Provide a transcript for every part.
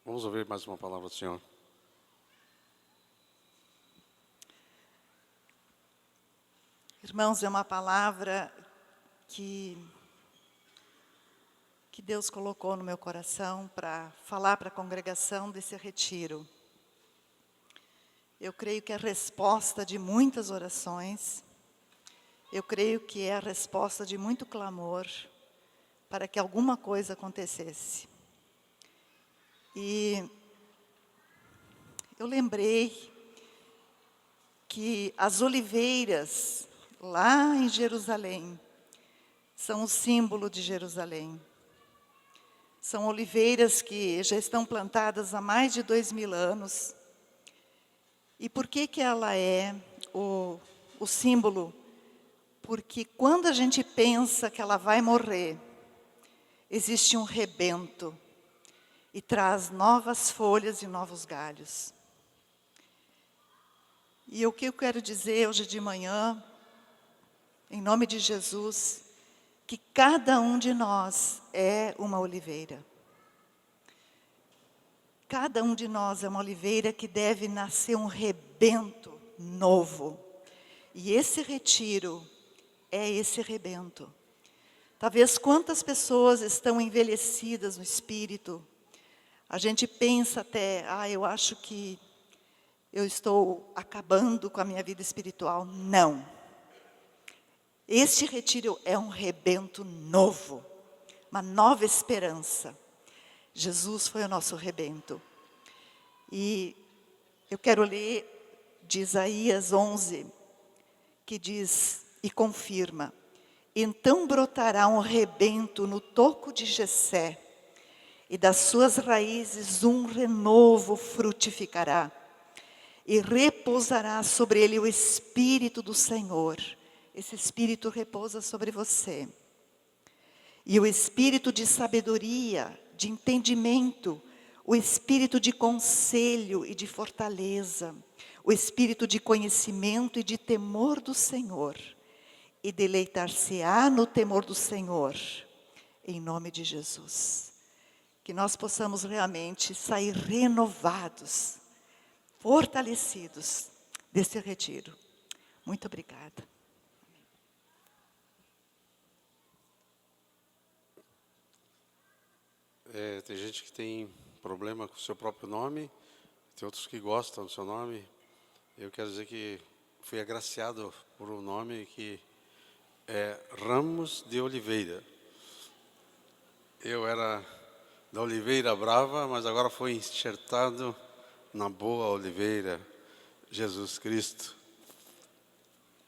Vamos ouvir mais uma palavra do Senhor. Irmãos, é uma palavra que Deus colocou no meu coração para falar para a congregação desse retiro. Eu creio que é a resposta de muitas orações, eu creio que é a resposta de muito clamor para que alguma coisa acontecesse. E eu lembrei que as oliveiras lá em Jerusalém são o símbolo de Jerusalém. São oliveiras que já estão plantadas há mais de 2000 anos. E por que ela é o símbolo? Porque quando a gente pensa que ela vai morrer, existe um rebento e traz novas folhas e novos galhos. E o que eu quero dizer hoje de manhã, em nome de Jesus, que cada um de nós é uma oliveira. Cada um de nós é uma oliveira que deve nascer um rebento novo. E esse retiro é esse rebento. Talvez quantas pessoas estão envelhecidas no espírito, a gente pensa até, eu acho que eu estou acabando com a minha vida espiritual. Não. Este retiro é um rebento novo, uma nova esperança. Jesus foi o nosso rebento. E eu quero ler de Isaías 11, que diz e confirma: então brotará um rebento no toco de Jessé, e das suas raízes um renovo frutificará. E repousará sobre ele o Espírito do Senhor. Esse Espírito repousa sobre você. E o Espírito de sabedoria, de entendimento, o Espírito de conselho e de fortaleza, o Espírito de conhecimento e de temor do Senhor. E deleitar-se-á no temor do Senhor, em nome de Jesus. Que nós possamos realmente sair renovados, fortalecidos desse retiro. Muito obrigada. Tem gente que tem problema com o seu próprio nome, tem outros que gostam do seu nome. Eu quero dizer que fui agraciado por um nome que é Ramos de Oliveira. Eu era da Oliveira Brava, mas agora foi enxertado na boa oliveira, Jesus Cristo.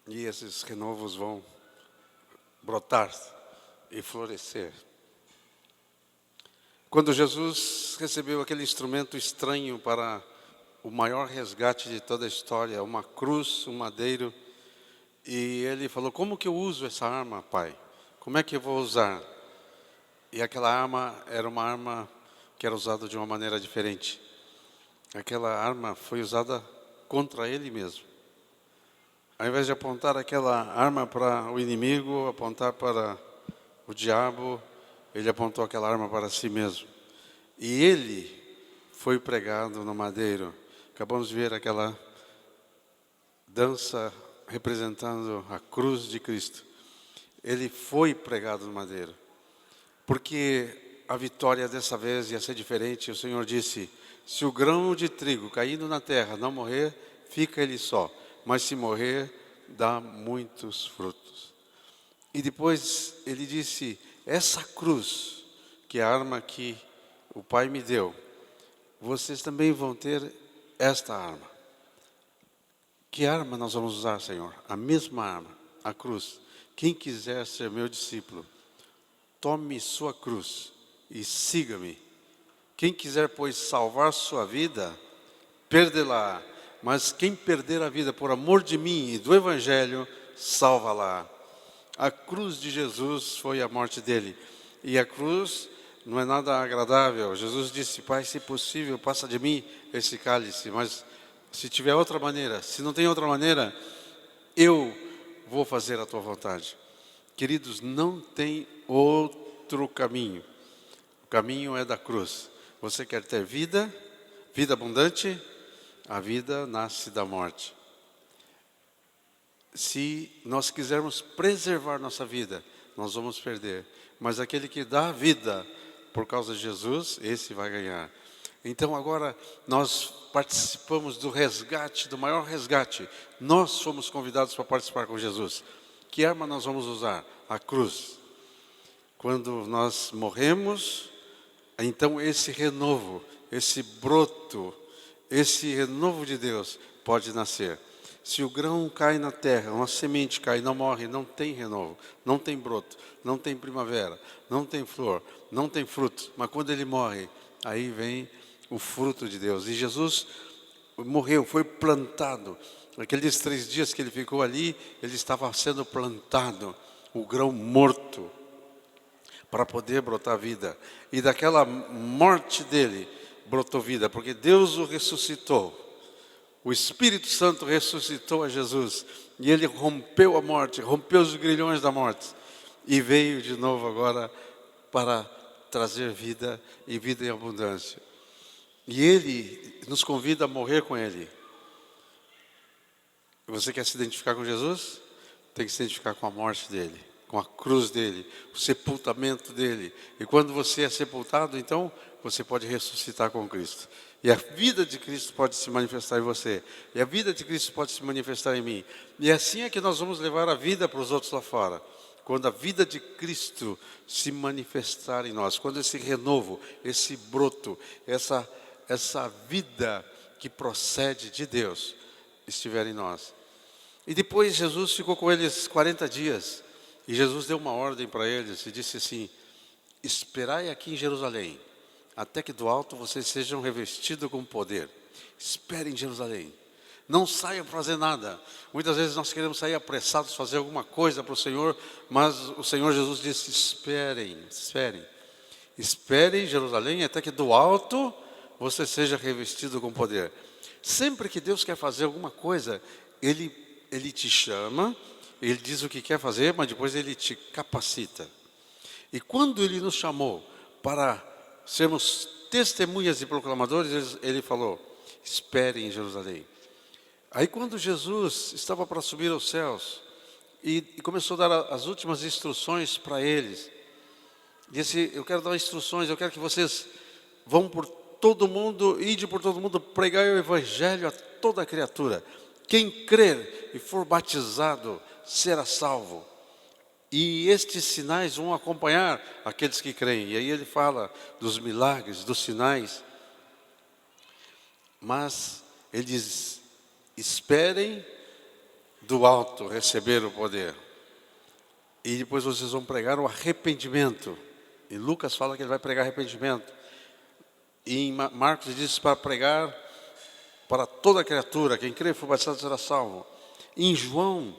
E esses renovos vão brotar e florescer. Quando Jesus recebeu aquele instrumento estranho para o maior resgate de toda a história, uma cruz, um madeiro, e ele falou: como que eu uso essa arma, Pai? Como é que eu vou usar? E aquela arma era uma arma que era usada de uma maneira diferente. Aquela arma foi usada contra ele mesmo. Ao invés de apontar aquela arma para o inimigo, apontar para o diabo, ele apontou aquela arma para si mesmo. E ele foi pregado no madeiro. Acabamos de ver aquela dança representando a cruz de Cristo. Ele foi pregado no madeiro. Porque a vitória dessa vez ia ser diferente. O Senhor disse: se o grão de trigo caindo na terra não morrer, fica ele só. Mas se morrer, dá muitos frutos. E depois ele disse: essa cruz, que é a arma que o Pai me deu, vocês também vão ter esta arma. Que arma nós vamos usar, Senhor? A mesma arma, a cruz. Quem quiser ser meu discípulo, tome sua cruz e siga-me. Quem quiser, pois, salvar sua vida, perdê-la. Mas quem perder a vida por amor de mim e do Evangelho, salva-la. A cruz de Jesus foi a morte dele. E a cruz não é nada agradável. Jesus disse: Pai, se possível, passa de mim esse cálice. Mas se tiver outra maneira, se não tem outra maneira, eu vou fazer a tua vontade. Queridos, não tem outro caminho. O caminho é da cruz. Você quer ter vida, vida abundante? A vida nasce da morte. Se nós quisermos preservar nossa vida, nós vamos perder. Mas aquele que dá a vida por causa de Jesus, esse vai ganhar. Então agora nós participamos do resgate, do maior resgate. Nós somos convidados para participar com Jesus. Que arma nós vamos usar? A cruz. Quando nós morremos, então esse renovo, esse broto, esse renovo de Deus pode nascer. Se o grão cai na terra, uma semente cai, não morre, não tem renovo, não tem broto, não tem primavera, não tem flor, não tem fruto. Mas quando ele morre, aí vem o fruto de Deus. E Jesus morreu, foi plantado. Naqueles 3 dias que ele ficou ali, ele estava sendo plantado, o grão morto, para poder brotar vida. E daquela morte dele, brotou vida, porque Deus o ressuscitou. O Espírito Santo ressuscitou a Jesus. E ele rompeu a morte, rompeu os grilhões da morte. E veio de novo agora para trazer vida e vida em abundância. E ele nos convida a morrer com ele. Você quer se identificar com Jesus? Tem que se identificar com a morte dele, com a cruz dele, o sepultamento dele. E quando você é sepultado, então você pode ressuscitar com Cristo. E a vida de Cristo pode se manifestar em você. E a vida de Cristo pode se manifestar em mim. E assim é que nós vamos levar a vida para os outros lá fora. Quando a vida de Cristo se manifestar em nós. Quando esse renovo, esse broto, essa vida que procede de Deus estiver em nós. E depois Jesus ficou com eles 40 dias. E Jesus deu uma ordem para eles e disse assim: esperai aqui em Jerusalém, até que do alto vocês sejam revestidos com poder. Esperem em Jerusalém. Não saiam para fazer nada. Muitas vezes nós queremos sair apressados, fazer alguma coisa para o Senhor, mas o Senhor Jesus disse: esperem. Esperem em Jerusalém, até que do alto você seja revestido com poder. Sempre que Deus quer fazer alguma coisa, Ele te chama, Ele diz o que quer fazer, mas depois Ele te capacita. E quando Ele nos chamou para sermos testemunhas e proclamadores, Ele falou: esperem em Jerusalém. Aí quando Jesus estava para subir aos céus, e começou a dar as últimas instruções para eles, disse: eu quero dar instruções, eu quero que vocês vão por todo mundo, ide por todo mundo, pregai o evangelho a toda criatura. Quem crer e for batizado será salvo. E estes sinais vão acompanhar aqueles que creem. E aí ele fala dos milagres, dos sinais. Mas ele diz: esperem do alto receber o poder. E depois vocês vão pregar o arrependimento. E Lucas fala que ele vai pregar arrependimento. E em Marcos ele diz para pregar para toda criatura. Quem crê e for batizado será salvo. Em João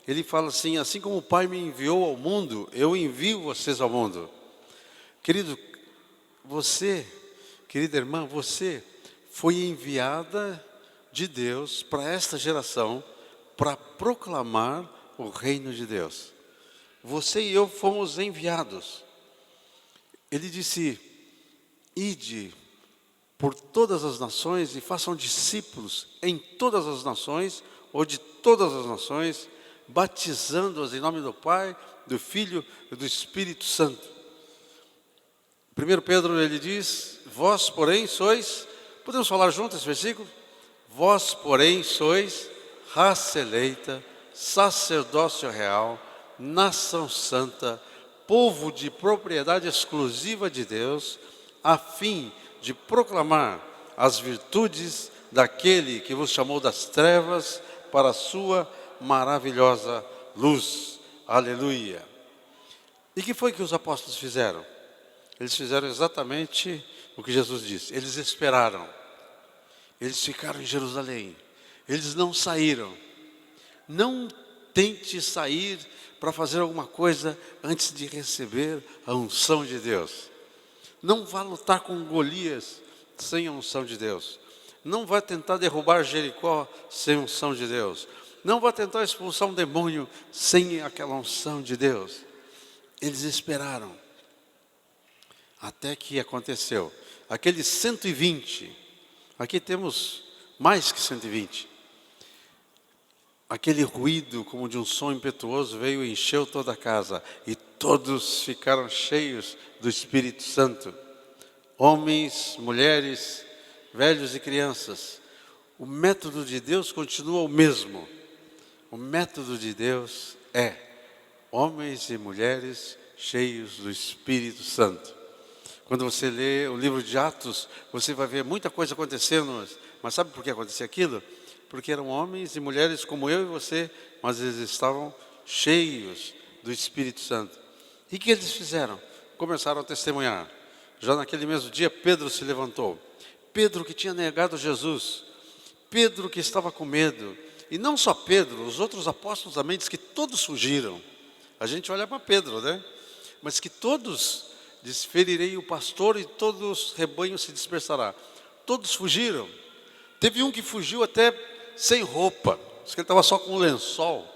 ele fala assim: assim como o Pai me enviou ao mundo, eu envio vocês ao mundo. Querido, você, querida irmã, você foi enviada de Deus para esta geração para proclamar o reino de Deus. Você e eu fomos enviados. Ele disse: ide por todas as nações e façam discípulos em todas as nações, ou de todas as nações, batizando-os em nome do Pai, do Filho e do Espírito Santo. 1 Pedro ele diz: vós porém sois, podemos falar juntos esse versículo? Vós porém sois raça eleita, sacerdócio real, nação santa, povo de propriedade exclusiva de Deus, a fim de proclamar as virtudes daquele que vos chamou das trevas para a sua maravilhosa luz. Aleluia. E que foi que os apóstolos fizeram? Eles fizeram exatamente o que Jesus disse. Eles esperaram. Eles ficaram em Jerusalém. Eles não saíram. Não tente sair para fazer alguma coisa antes de receber a unção de Deus. Não vá lutar com Golias sem a unção de Deus. Não vá tentar derrubar Jericó sem a unção de Deus. Não vá tentar expulsar um demônio sem aquela unção de Deus. Eles esperaram. Até que aconteceu. aqueles 120, aqui temos mais que 120. Aquele ruído como de um som impetuoso veio e encheu toda a casa, e todos ficaram cheios do Espírito Santo. Homens, mulheres, velhos e crianças. O método de Deus continua o mesmo. O método de Deus é homens e mulheres cheios do Espírito Santo. Quando você lê o livro de Atos, você vai ver muita coisa acontecendo, mas sabe por que acontecia aquilo? Porque eram homens e mulheres como eu e você, mas eles estavam cheios do Espírito Santo. E o que eles fizeram? Começaram a testemunhar. Já naquele mesmo dia, Pedro se levantou. Pedro que tinha negado Jesus. Pedro que estava com medo. E não só Pedro, os outros apóstolos também, diz que todos fugiram. A gente olha para Pedro, né? Mas que todos, diz, ferirei o pastor e todos os rebanhos se dispersará. Todos fugiram. Teve um que fugiu até sem roupa. Diz que ele estava só com um lençol.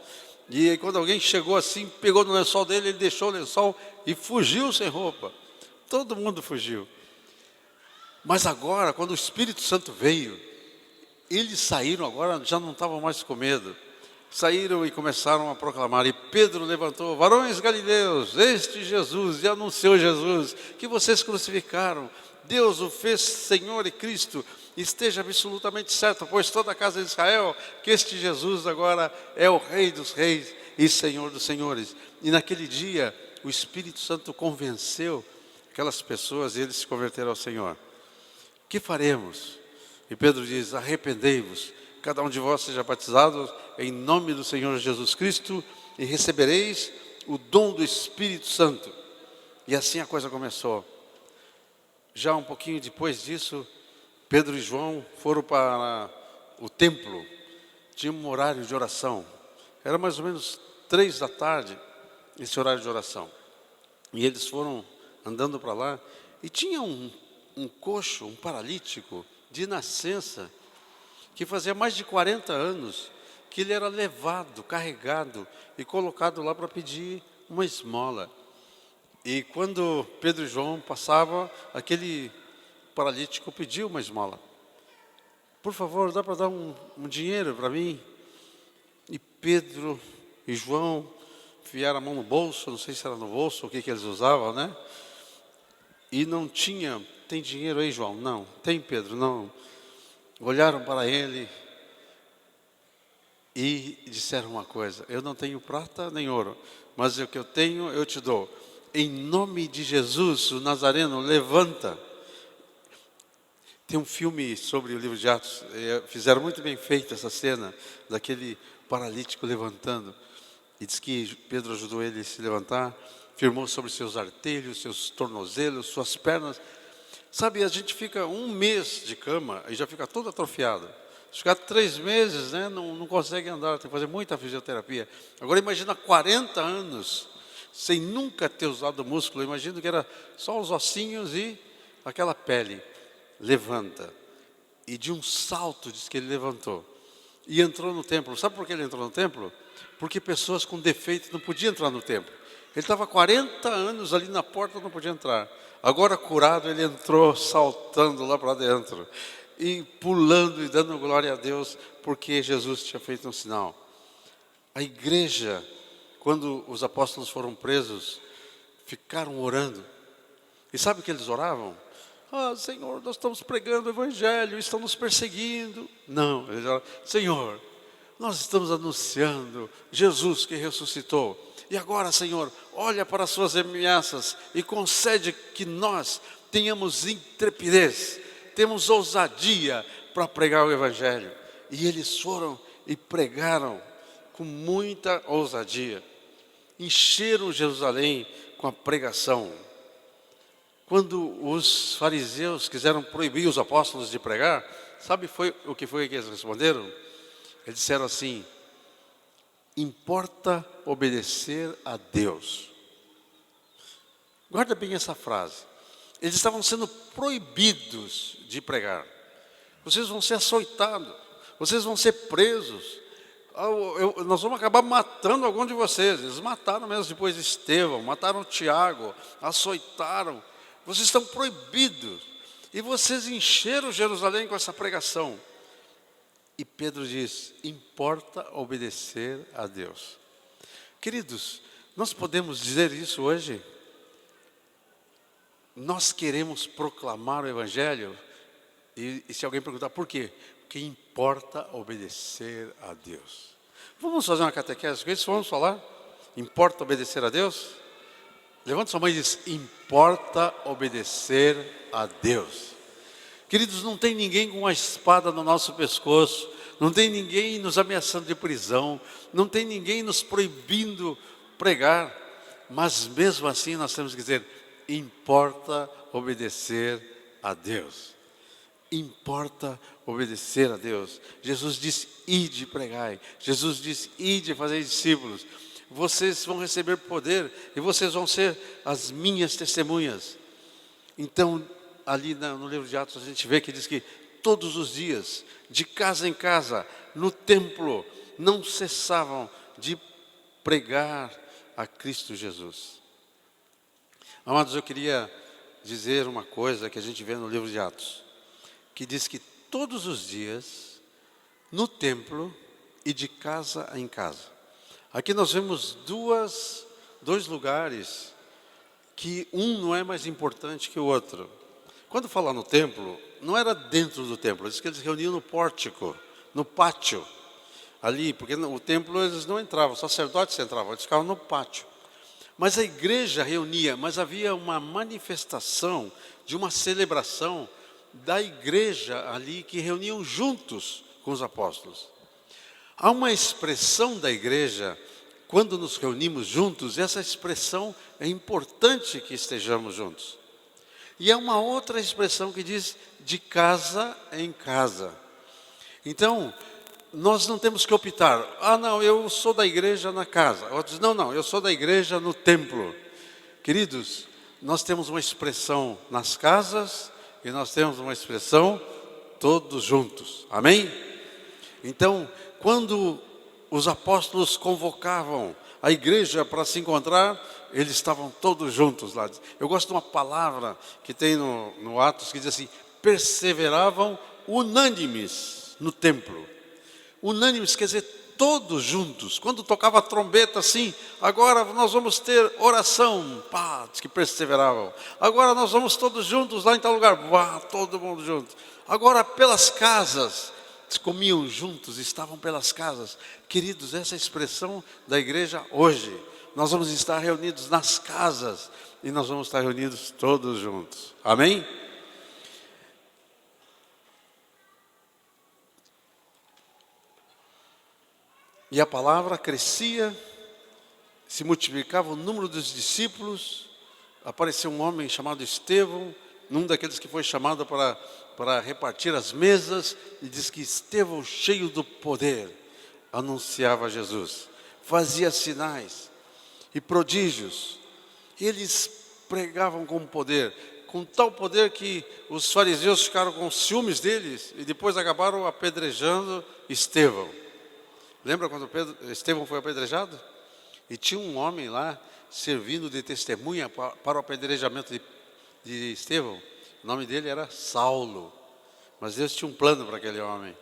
E aí, quando alguém chegou assim, pegou no lençol dele, ele deixou o lençol e fugiu sem roupa. Todo mundo fugiu. Mas agora, quando o Espírito Santo veio, eles saíram agora, já não estavam mais com medo. Saíram e começaram a proclamar. E Pedro levantou: varões galileus, este Jesus, e anunciou Jesus, que vocês crucificaram. Deus o fez Senhor e Cristo. Esteja absolutamente certo, pois toda a casa de Israel, que este Jesus agora é o Rei dos Reis e Senhor dos Senhores. E naquele dia, o Espírito Santo convenceu aquelas pessoas e eles se converteram ao Senhor. Que faremos? E Pedro diz: arrependei-vos, cada um de vós seja batizado em nome do Senhor Jesus Cristo e recebereis o dom do Espírito Santo. E assim a coisa começou. Já um pouquinho depois disso, Pedro e João foram para o templo. Tinha um horário de oração. Era mais ou menos 3 da tarde, esse horário de oração. E eles foram andando para lá. E tinha um coxo, um paralítico de nascença, que fazia mais de 40 anos, que ele era levado, carregado e colocado lá para pedir uma esmola. E quando Pedro e João passavam, aquele paralítico pediu uma esmola. Por favor, dá para dar um dinheiro para mim? E Pedro e João enfiaram a mão no bolso, não sei se era no bolso, o que eles usavam, né? E não tinha. Tem dinheiro aí, João? Não. Tem, Pedro? Não. Olharam para ele e disseram uma coisa: eu não tenho prata nem ouro, mas o que eu tenho eu te dou. Em nome de Jesus, o Nazareno, levanta. Tem um filme sobre o livro de Atos, fizeram muito bem feita essa cena, daquele paralítico levantando. E diz que Pedro ajudou ele a se levantar, firmou sobre seus artelhos, seus tornozelos, suas pernas. Sabe, a gente fica 1 mês de cama e já fica todo atrofiado. Se ficar 3 meses, né, não consegue andar, tem que fazer muita fisioterapia. Agora imagina 40 anos, sem nunca ter usado músculo. Imagino que era só os ossinhos e aquela pele. Levanta. E de um salto, diz que ele levantou. E entrou no templo. Sabe por que ele entrou no templo? Porque pessoas com defeito não podiam entrar no templo. Ele estava 40 anos ali na porta, não podia entrar. Agora curado, ele entrou saltando lá para dentro. E pulando e dando glória a Deus, porque Jesus tinha feito um sinal. A igreja, quando os apóstolos foram presos, ficaram orando. E sabe o que eles oravam? Ah, Senhor, nós estamos pregando o Evangelho, estão nos perseguindo. Não, eles oravam: Senhor, nós estamos anunciando Jesus que ressuscitou. E agora, Senhor, olha para as suas ameaças e concede que nós tenhamos intrepidez, temos ousadia para pregar o Evangelho. E eles foram e pregaram com muita ousadia. Encheram Jerusalém com a pregação. Quando os fariseus quiseram proibir os apóstolos de pregar, sabe o que foi que eles responderam? Eles disseram assim: importa obedecer a Deus. Guarda bem essa frase. Eles estavam sendo proibidos de pregar. Vocês vão ser açoitados, vocês vão ser presos. Nós vamos acabar matando algum de vocês. Eles mataram mesmo depois de Estevão, mataram Tiago, açoitaram. Vocês estão proibidos. E vocês encheram Jerusalém com essa pregação. E Pedro diz, importa obedecer a Deus. Queridos, nós podemos dizer isso hoje? Nós queremos proclamar o Evangelho, e se alguém perguntar por quê? Porque importa obedecer a Deus. Vamos fazer uma catequese com isso? Vamos falar? Importa obedecer a Deus? Levanta sua mão e diz, importa obedecer a Deus. Queridos, não tem ninguém com uma espada no nosso pescoço, não tem ninguém nos ameaçando de prisão, não tem ninguém nos proibindo pregar, mas mesmo assim nós temos que dizer, importa obedecer a Deus. Importa obedecer a Deus. Jesus disse, ide e pregai. Jesus disse, ide e fazei discípulos. Vocês vão receber poder e vocês vão ser as minhas testemunhas. Então, ali no livro de Atos, a gente vê que diz que todos os dias, de casa em casa, no templo, não cessavam de pregar a Cristo Jesus. Amados, eu queria dizer uma coisa que a gente vê no livro de Atos, que diz que todos os dias, no templo e de casa em casa. Aqui nós vemos dois lugares que um não é mais importante que o outro. Quando fala no templo, não era dentro do templo, diz que eles reuniam no pórtico, no pátio, ali, porque no templo eles não entravam, os sacerdotes entravam, eles ficavam no pátio. Mas a igreja reunia, mas havia uma manifestação de uma celebração da igreja ali que reuniam juntos com os apóstolos. Há uma expressão da igreja, quando nos reunimos juntos, essa expressão é importante que estejamos juntos. E há uma outra expressão que diz de casa em casa. Então, nós não temos que optar, não, eu sou da igreja na casa. Outros, não, eu sou da igreja no templo. Queridos, nós temos uma expressão nas casas e nós temos uma expressão todos juntos. Amém? Então, quando os apóstolos convocavam a igreja para se encontrar, eles estavam todos juntos lá. Eu gosto de uma palavra que tem no Atos que diz assim, perseveravam unânimes no templo. Unânimes quer dizer todos juntos. Quando tocava a trombeta assim, agora nós vamos ter oração, diz que perseveravam. Agora nós vamos todos juntos lá em tal lugar, todo mundo junto. Agora pelas casas, comiam juntos, estavam pelas casas. Queridos, essa é a expressão da igreja hoje. Nós vamos estar reunidos nas casas e nós vamos estar reunidos todos juntos. Amém? E a palavra crescia, se multiplicava o número dos discípulos. Apareceu um homem chamado Estevão, um daqueles que foi chamado para repartir as mesas, e diz que Estevão, cheio do poder, anunciava Jesus, fazia sinais e prodígios. Eles pregavam com poder, com tal poder que os fariseus ficaram com ciúmes deles e depois acabaram apedrejando Estevão. Lembra quando Estevão foi apedrejado? E tinha um homem lá servindo de testemunha para o apedrejamento de Estevão. O nome dele era Saulo, mas Deus tinha um plano para aquele homem.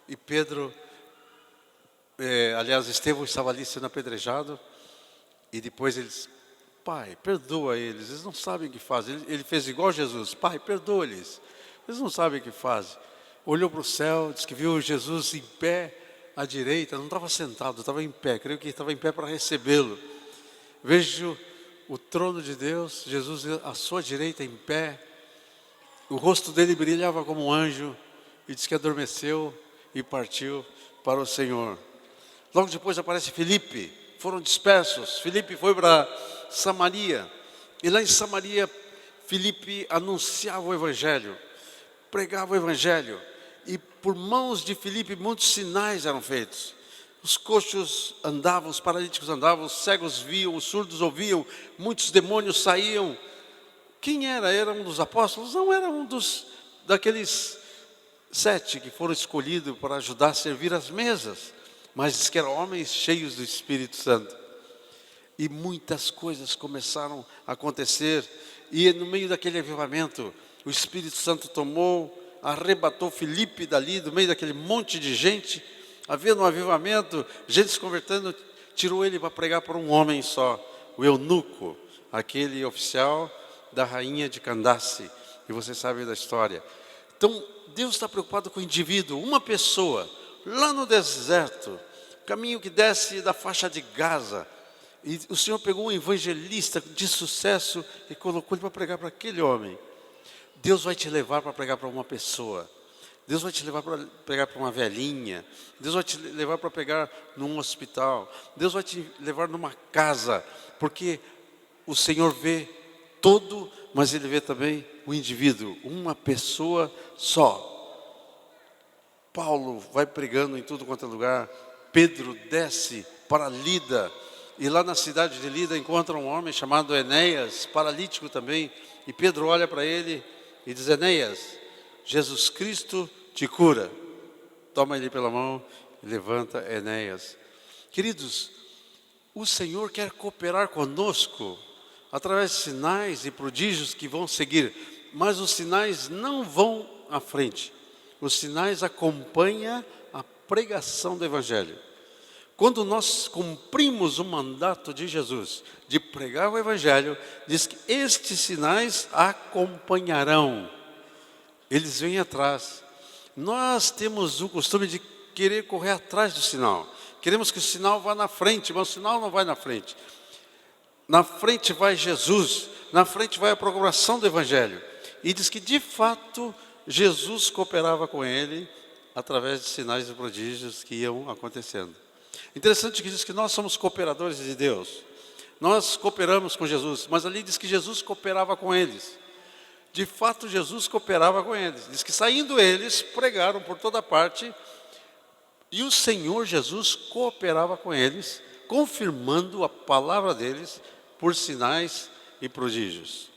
E Pedro, Estevão estava ali sendo apedrejado, e depois eles, Pai, perdoa eles, eles não sabem o que fazem. Ele fez igual Jesus, Pai, perdoa-lhes, eles não sabem o que fazem. Olhou para o céu, disse que viu Jesus em pé à direita, não estava sentado, estava em pé, creio que estava em pé para recebê-lo. Vejo o trono de Deus, Jesus à sua direita em pé, o rosto dele brilhava como um anjo, e diz que adormeceu e partiu para o Senhor. Logo depois aparece Filipe, foram dispersos. Filipe foi para Samaria, e lá em Samaria, Filipe anunciava o Evangelho, pregava o Evangelho, e por mãos de Filipe muitos sinais eram feitos. Os coxos andavam, os paralíticos andavam, os cegos viam, os surdos ouviam, muitos demônios saíam. Quem era? Era um dos apóstolos? Não, era um daqueles 7 que foram escolhidos para ajudar a servir as mesas. Mas diz que eram homens cheios do Espírito Santo. E muitas coisas começaram a acontecer. E no meio daquele avivamento, o Espírito Santo tomou, arrebatou Filipe dali, do meio daquele monte de gente, havendo um avivamento, gente se convertendo, tirou ele para pregar para um homem só, o eunuco, aquele oficial da rainha de Candace, e você sabe da história. Então, Deus está preocupado com o indivíduo, uma pessoa, lá no deserto, caminho que desce da faixa de Gaza, e o Senhor pegou um evangelista de sucesso e colocou ele para pregar para aquele homem. Deus vai te levar para pregar para uma pessoa. Deus vai te levar para pregar para uma velhinha. Deus vai te levar para pregar num hospital. Deus vai te levar numa casa. Porque o Senhor vê todo, mas Ele vê também o indivíduo. Uma pessoa só. Paulo vai pregando em tudo quanto é lugar. Pedro desce para Lida. E lá na cidade de Lida encontra um homem chamado Enéas, paralítico também. E Pedro olha para ele e diz: Enéas, Jesus Cristo te cura. Toma ele pela mão e levanta Enéas. Queridos, o Senhor quer cooperar conosco através de sinais e prodígios que vão seguir. Mas os sinais não vão à frente. Os sinais acompanham a pregação do Evangelho. Quando nós cumprimos o mandato de Jesus de pregar o Evangelho, diz que estes sinais acompanharão. Eles vêm atrás. Nós temos o costume de querer correr atrás do sinal. Queremos que o sinal vá na frente, mas o sinal não vai na frente. Na frente vai Jesus, na frente vai a proclamação do Evangelho. E diz que de fato Jesus cooperava com ele através de sinais e prodígios que iam acontecendo. Interessante que diz que nós somos cooperadores de Deus. Nós cooperamos com Jesus, mas ali diz que Jesus cooperava com eles. De fato, Jesus cooperava com eles. Diz que saindo eles, pregaram por toda parte, e o Senhor Jesus cooperava com eles, confirmando a palavra deles por sinais e prodígios.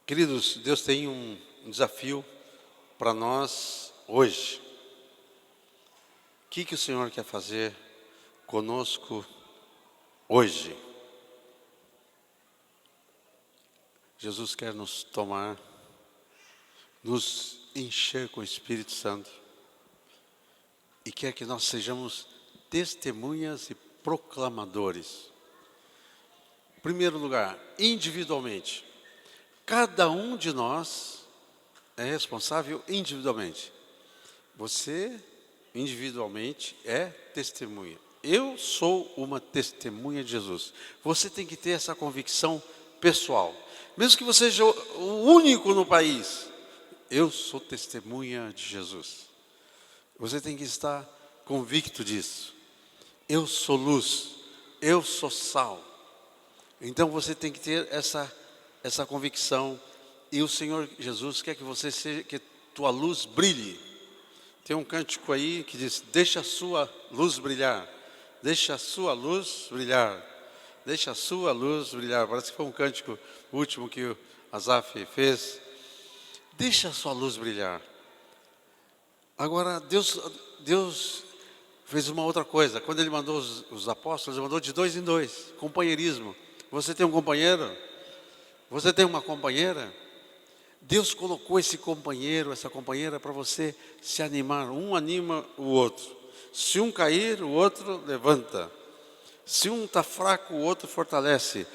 Queridos, Deus tem um desafio para nós hoje. O que o Senhor quer fazer conosco hoje? Jesus quer nos tomar, nos encher com o Espírito Santo e quer que nós sejamos testemunhas e proclamadores. Em primeiro lugar, individualmente. Cada um de nós é responsável individualmente. Você individualmente é testemunha. Eu sou uma testemunha de Jesus. Você tem que ter essa convicção pessoal. Mesmo que você seja o único no país, eu sou testemunha de Jesus. Você tem que estar convicto disso. Eu sou luz, eu sou sal. Então você tem que ter essa convicção. E o Senhor Jesus quer que você seja, que tua luz brilhe. Tem um cântico aí que diz: deixa a sua luz brilhar, deixa a sua luz brilhar, deixa a sua luz brilhar. Parece que foi um cântico último que o Asaf fez. Deixa a sua luz brilhar. Agora, Deus fez uma outra coisa. Quando Ele mandou os apóstolos, Ele mandou de 2 em 2, companheirismo. Você tem um companheiro? Você tem uma companheira? Deus colocou esse companheiro, essa companheira para você se animar. Um anima o outro. Se um cair, o outro levanta. Se um está fraco, o outro fortalece.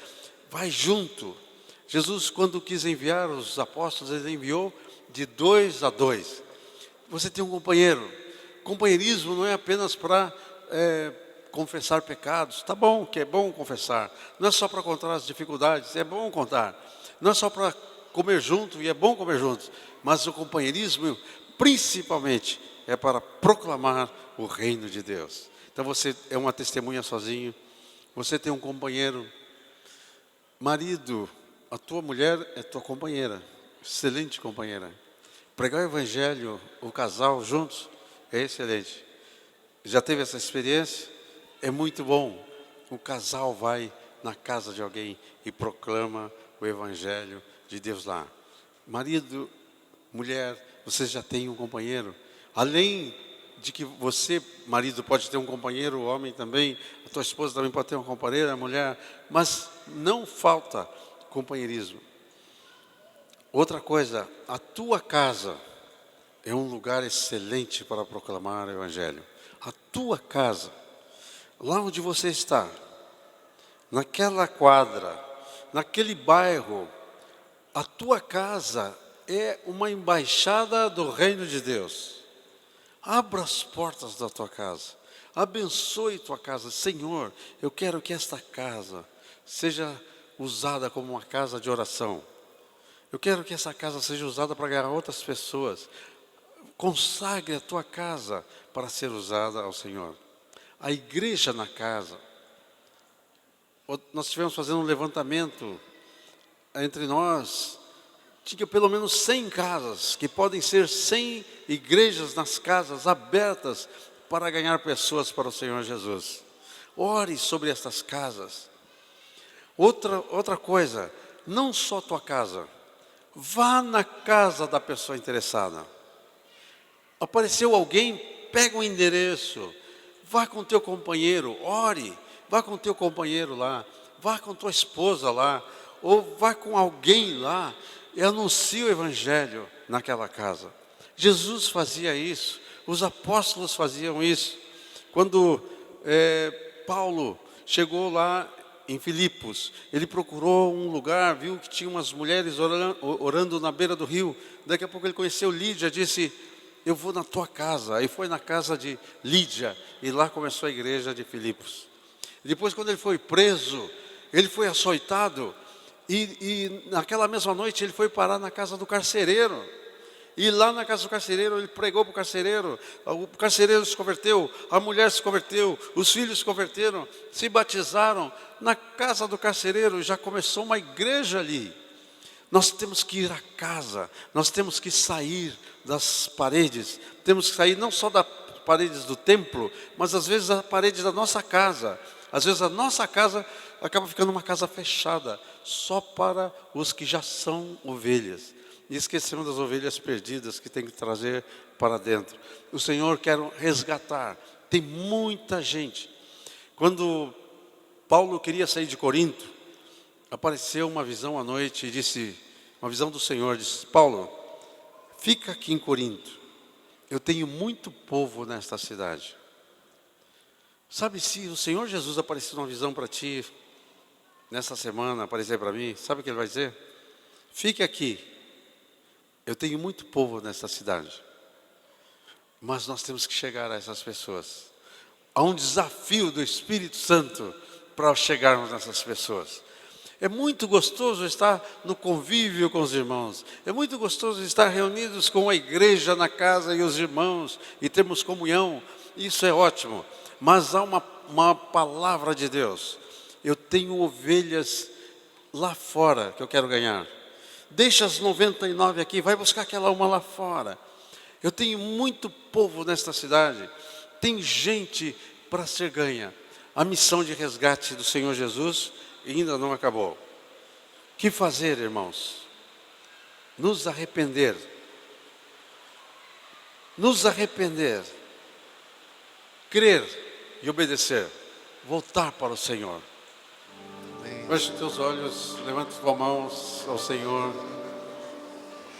Vai junto. Jesus, quando quis enviar os apóstolos, Ele enviou de 2 a 2. Você tem um companheiro. Companheirismo não é apenas para confessar pecados. Tá bom, que é bom confessar. Não é só para contar as dificuldades, é bom contar. Não é só para comer junto, e é bom comer juntos, mas o companheirismo, principalmente, é para proclamar o reino de Deus. Então você é uma testemunha sozinho, você tem um companheiro. Marido, a tua mulher é tua companheira, excelente companheira. Pregar o Evangelho, o casal juntos, é excelente. Já teve essa experiência? É muito bom. O casal vai na casa de alguém e proclama o Evangelho de Deus lá. Marido, mulher, você já tem um companheiro. Além de que você, marido, pode ter um companheiro, o homem também, a tua esposa também pode ter uma companheira, a mulher, mas não falta companheirismo. Outra coisa, a tua casa é um lugar excelente para proclamar o Evangelho. A tua casa, lá onde você está, naquela quadra, naquele bairro, a tua casa é uma embaixada do reino de Deus. Abra as portas da tua casa, abençoe tua casa. Senhor, eu quero que esta casa seja usada como uma casa de oração. Eu quero que essa casa seja usada para ganhar outras pessoas. Consagre a tua casa para ser usada ao Senhor. A igreja na casa. Nós estivemos fazendo um levantamento entre nós. Tinha pelo menos 100 casas, que podem ser 100 igrejas nas casas abertas para ganhar pessoas para o Senhor Jesus. Ore sobre estas casas. Outra coisa, não só tua casa, vá na casa da pessoa interessada. Apareceu alguém, pega um endereço, vá com teu companheiro, ore, vá com teu companheiro lá, vá com tua esposa lá, ou vá com alguém lá e anuncie o Evangelho naquela casa. Jesus fazia isso, os apóstolos faziam isso. Quando Paulo chegou lá em Filipos, ele procurou um lugar, viu que tinha umas mulheres orando na beira do rio. Daqui a pouco ele conheceu Lídia, disse: eu vou na tua casa. Aí foi na casa de Lídia, e lá começou a igreja de Filipos. Depois, quando ele foi preso, ele foi açoitado, e naquela mesma noite ele foi parar na casa do carcereiro. E lá na casa do carcereiro, ele pregou para o carcereiro se converteu, a mulher se converteu, os filhos se converteram, se batizaram. Na casa do carcereiro já começou uma igreja ali. Nós temos que ir à casa, nós temos que sair das paredes, temos que sair não só das paredes do templo, mas às vezes das paredes da nossa casa. Às vezes a nossa casa acaba ficando uma casa fechada, só para os que já são ovelhas. E esquecemos das ovelhas perdidas que tem que trazer para dentro. O Senhor quer resgatar. Tem muita gente. Quando Paulo queria sair de Corinto, apareceu uma visão à noite e disse, uma visão do Senhor, disse: Paulo, fica aqui em Corinto. Eu tenho muito povo nesta cidade. Sabe, se o Senhor Jesus aparecer numa visão para ti, nessa semana, aparecer para mim, sabe o que ele vai dizer? Fique aqui. Eu tenho muito povo nessa cidade, mas nós temos que chegar a essas pessoas. Há um desafio do Espírito Santo para chegarmos nessas pessoas. É muito gostoso estar no convívio com os irmãos. É muito gostoso estar reunidos com a igreja na casa e os irmãos e termos comunhão. Isso é ótimo. Mas há uma palavra de Deus. Eu tenho ovelhas lá fora que eu quero ganhar. Deixa as 99 aqui, vai buscar aquela uma lá fora. Eu tenho muito povo nesta cidade. Tem gente para ser ganha. A missão de resgate do Senhor Jesus ainda não acabou. O que fazer, irmãos? Nos arrepender. Nos arrepender. Crer e obedecer. Voltar para o Senhor. Feche os teus olhos, levante tua mão ao Senhor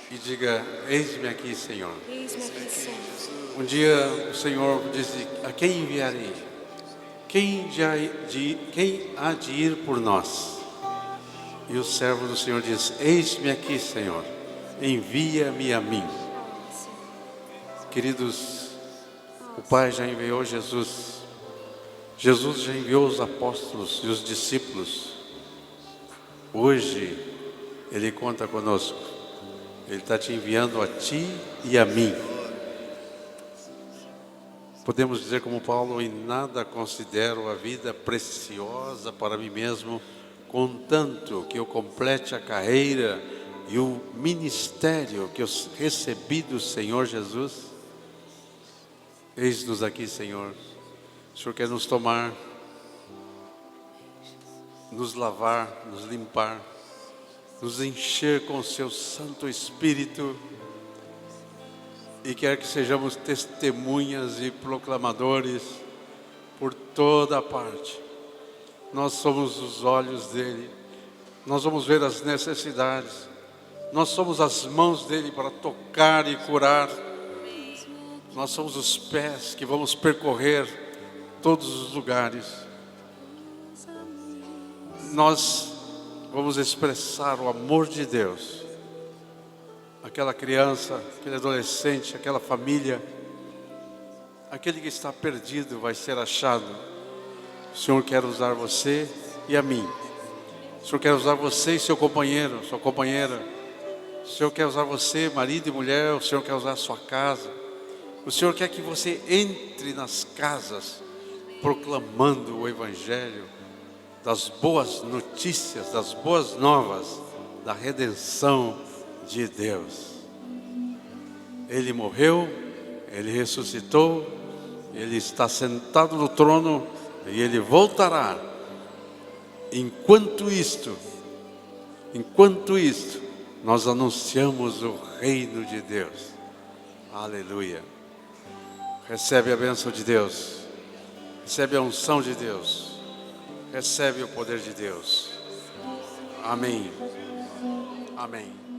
e diga: eis-me aqui, Senhor. Eis-me aqui, Senhor. Um dia o Senhor disse: a quem enviarei? Quem há de ir por nós? E o servo do Senhor diz: eis-me aqui, Senhor, envia-me a mim. Queridos, o Pai já enviou Jesus. Jesus já enviou os apóstolos e os discípulos. Hoje, Ele conta conosco. Ele está te enviando a ti e a mim. Podemos dizer como Paulo: em nada considero a vida preciosa para mim mesmo, contanto que eu complete a carreira e o ministério que eu recebi do Senhor Jesus. Eis-nos aqui, Senhor. O Senhor quer nos tomar, nos lavar, nos limpar, nos encher com o seu Santo Espírito, e quer que sejamos testemunhas e proclamadores por toda a parte. Nós somos os olhos dele, nós vamos ver as necessidades. Nós somos as mãos dele para tocar e curar. Nós somos os pés que vamos percorrer todos os lugares. Nós vamos expressar o amor de Deus. Aquela criança, aquele adolescente, aquela família, aquele que está perdido vai ser achado. O Senhor quer usar você e a mim. O Senhor quer usar você e seu companheiro, sua companheira. O Senhor quer usar você, marido e mulher. O Senhor quer usar a sua casa. O Senhor quer que você entre nas casas proclamando o Evangelho das boas notícias, das boas novas, da redenção de Deus. Ele morreu, Ele ressuscitou, Ele está sentado no trono e Ele voltará. Enquanto isto, nós anunciamos o reino de Deus. Aleluia. Recebe a bênção de Deus. Recebe a unção de Deus. Recebe o poder de Deus. Amém. Amém.